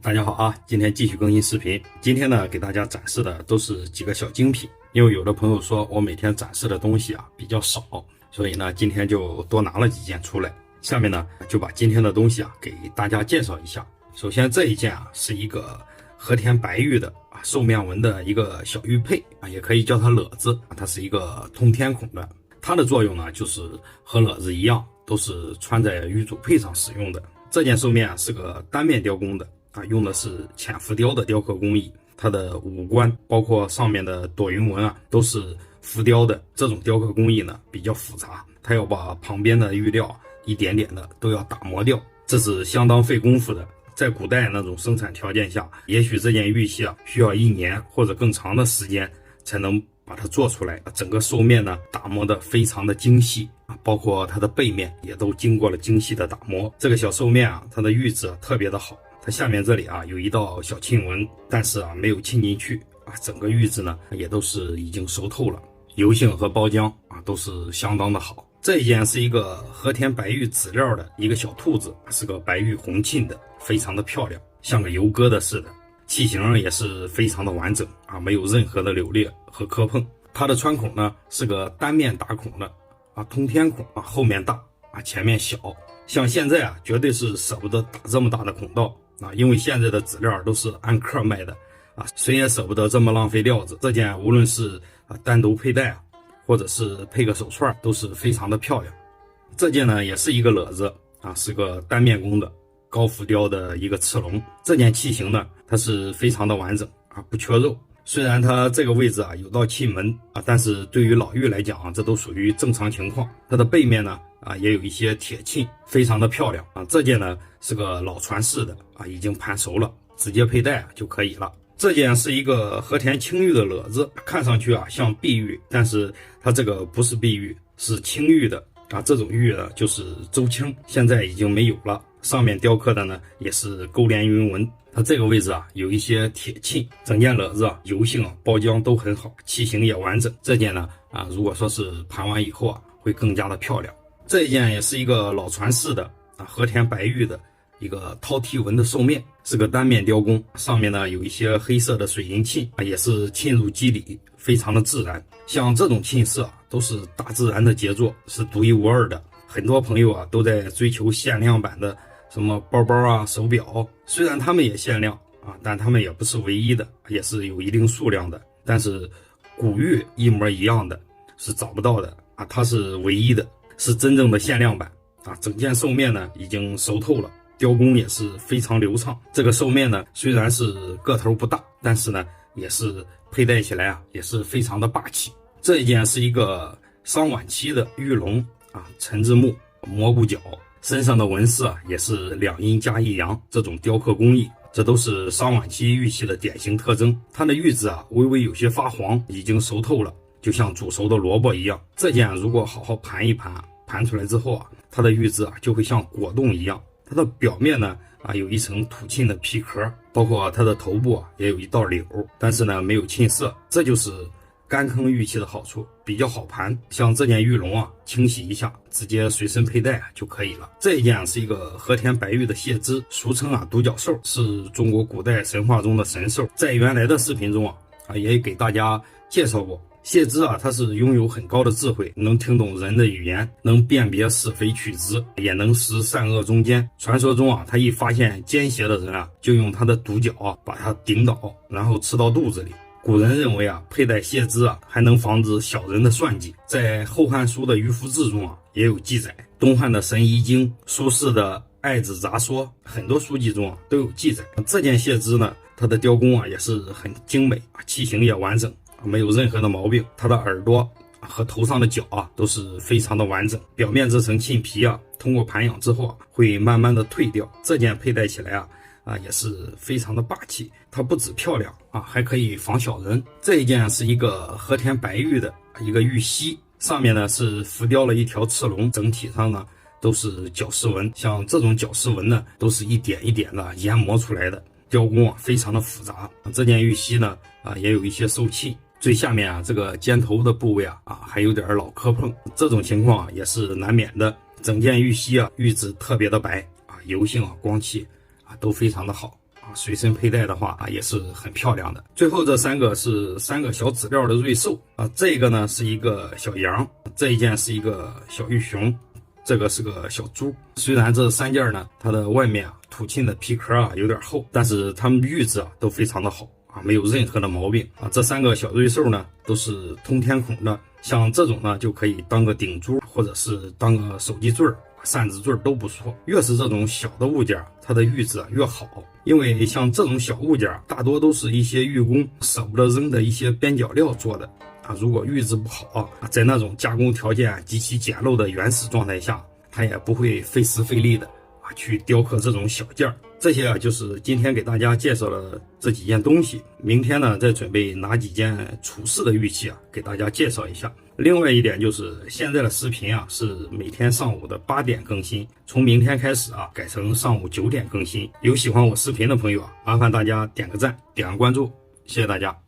大家好啊，今天继续更新视频。今天呢，给大家展示的都是几个小精品，因为有的朋友说我每天展示的东西啊比较少，所以呢，今天就多拿了几件出来。下面呢，就把今天的东西啊给大家介绍一下。首先这一件啊是一个和田白玉的兽面纹的一个小玉佩啊，也可以叫它勒子，它是一个通天孔的。它的作用呢，就是和勒子一样，都是穿在玉足佩上使用的。这件兽面啊是个单面雕工的。用的是浅浮雕的雕刻工艺，它的五官包括上面的朵云纹啊，都是浮雕的。这种雕刻工艺呢比较复杂，它要把旁边的玉料一点点的都要打磨掉，这是相当费功夫的。在古代那种生产条件下，也许这件玉器啊需要1年或者更长的时间才能把它做出来。整个兽面呢打磨的非常的精细啊，包括它的背面也都经过了精细的打磨。这个小兽面啊，它的玉质特别的好。它下面这里啊有一道小沁纹，但是啊没有沁进去啊，整个玉质呢也都是已经熟透了，油性和包浆啊都是相当的好。这一件是一个和田白玉籽料的一个小兔子，是个白玉红沁的，非常的漂亮，像个油疙瘩似的，器型也是非常的完整啊，没有任何的扭裂和磕碰。它的穿孔呢是个单面打孔的啊，通天孔啊，后面大啊，前面小。像现在啊绝对是舍不得打这么大的孔道啊，因为现在的籽料都是按克卖的啊，谁也舍不得这么浪费料子。这件无论是单独佩戴啊，或者是配个手串，都是非常的漂亮。这件呢也是一个勒子啊，是个单面工的高浮雕的一个赤龙。这件器型呢，它是非常的完整啊，不缺肉。虽然它这个位置啊有道沁纹啊，但是对于老玉来讲啊，这都属于正常情况。它的背面呢也有一些铁沁，非常的漂亮啊。这件呢是个老传世的啊，已经盘熟了，直接佩戴就可以了。这件是一个和田青玉的勒子，看上去啊像碧玉，但是它这个不是碧玉，是青玉的啊。这种玉呢就是周青，现在已经没有了。上面雕刻的呢也是勾连云纹，它这个位置啊有一些铁沁，整件勒子啊油性啊包浆都很好，器型也完整。这件呢如果说是盘完以后啊会更加的漂亮。这一件也是一个老传世的和田白玉的一个饕餮纹的兽面，是个单面雕工，上面呢有一些黑色的水银沁也是沁入肌理，非常的自然。像这种沁色都是大自然的杰作，是独一无二的。很多朋友都在追求限量版的什么包包手表，虽然他们也限量但他们也不是唯一的，也是有一定数量的。但是古玉一模一样的是找不到的它是唯一的，是真正的限量版整件兽面呢已经熟透了，雕工也是非常流畅。这个兽面呢虽然是个头不大，但是呢也是佩戴起来也是非常的霸气。这一件是一个商晚期的玉龙陈字木蘑菇角，身上的纹饰也是2阴加1阳，这种雕刻工艺，这都是商晚期玉器的典型特征。它的玉质微微有些发黄，已经熟透了，就像煮熟的萝卜一样。这件如果好好盘一盘，盘出来之后它的玉质就会像果冻一样。它的表面呢有一层土沁的皮壳，包括它的头部也有一道柳，但是呢没有沁色，这就是干坑玉器的好处，比较好盘。像这件玉龙清洗一下，直接随身佩戴就可以了。这一件是一个和田白玉的蟹肢，俗称独角兽，是中国古代神话中的神兽。在原来的视频中也给大家介绍过。蟹肢它是拥有很高的智慧，能听懂人的语言，能辨别是非曲直，也能识善恶中间。传说中它一发现奸邪的人就用它的独角把它顶倒，然后吃到肚子里。古人认为佩戴蟹肢还能防止小人的算计。在《后汉书》的《渔夫志》中也有记载，东汉的《神医经》、苏轼的《爱子杂说》，很多书籍中都有记载。这件蟹肢呢，它的雕工也是很精美，器型也完整，没有任何的毛病。它的耳朵和头上的角都是非常的完整，表面这层沁皮通过盘养之后会慢慢的退掉。这件佩戴起来也是非常的霸气。它不止漂亮还可以防小人。这一件是一个和田白玉的一个玉犀，上面呢是浮雕了一条赤龙，整体上呢都是角饰纹。像这种角饰纹呢都是一点一点的研磨出来的，雕工非常的复杂。这件玉犀呢也有一些受沁，最下面这个尖头的部位还有点老磕碰，这种情况也是难免的。整件玉犀玉质特别的白油性光气都非常的好随身佩戴的话也是很漂亮的。最后这3个是3个小纸料的瑞兽这个呢是一个小羊，这一件是一个小玉熊，这个是个小猪。虽然这3件呢它的外面土沁的皮壳有点厚，但是它们玉质都非常的好没有任何的毛病这3个小瑞兽呢都是通天孔的，像这种呢就可以当个顶珠，或者是当个手机坠、扇子坠都不错。越是这种小的物件，它的玉质越好，因为像这种小物件大多都是一些玉工舍不得扔的一些边角料做的如果玉质不好在那种加工条件极其简陋的原始状态下，它也不会费时费力的去雕刻这种小件。这些就是今天给大家介绍了这几件东西，明天呢再准备拿几件处饰的玉器给大家介绍一下。另外一点就是现在的视频是每天上午的8点更新，从明天开始改成上午9点更新。有喜欢我视频的朋友麻烦大家点个赞，点个关注，谢谢大家。